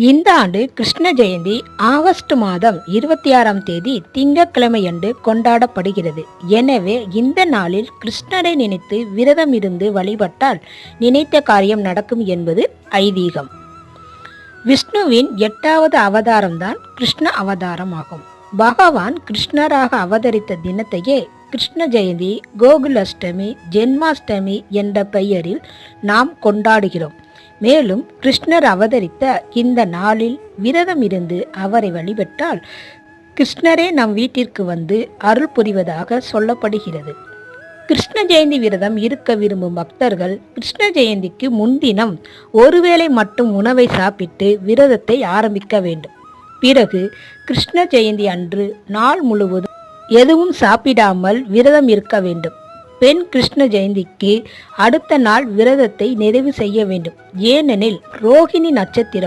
இந்த ஆண்டு கிருஷ்ண ஜெயந்தி ஆகஸ்ட் மாதம் 26ஆம் தேதி திங்கட்கிழமையன்று கொண்டாடப்படுகிறது. எனவே இந்த நாளில் கிருஷ்ணரை நினைத்து விரதம் இருந்து வழிபட்டால் நினைத்த காரியம் நடக்கும் என்பது ஐதீகம். விஷ்ணுவின் 8வது அவதாரம்தான் கிருஷ்ண அவதாரம் ஆகும். பகவான் கிருஷ்ணராக அவதரித்த தினத்தையே கிருஷ்ண ஜெயந்தி, கோகுலஷ்டமி, ஜென்மாஷ்டமி என்ற பெயரில் நாம் கொண்டாடுகிறோம். மேலும் கிருஷ்ணர் அவதரித்த இந்த நாளில் விரதம் இருந்து அவரை வழிபட்டால் கிருஷ்ணரே நம் வீட்டிற்கு வந்து அருள் புரிவதாக சொல்லப்படுகிறது. கிருஷ்ண ஜெயந்தி விரதம் இருக்க விரும்பும் பக்தர்கள் கிருஷ்ண ஜெயந்திக்கு முன்தினம் ஒருவேளை மட்டும் உணவை சாப்பிட்டு விரதத்தை ஆரம்பிக்க வேண்டும். பிறகு கிருஷ்ண ஜெயந்தி அன்று நாள் முழுவதும் எதுவும் சாப்பிடாமல் விரதம் இருக்க வேண்டும். பெண் கிருஷ்ண ஜெயந்திக்கு அடுத்த நாள் விரதத்தை நிறைவு செய்ய வேண்டும். ஏனெனில் ரோகிணி நட்சத்திரம்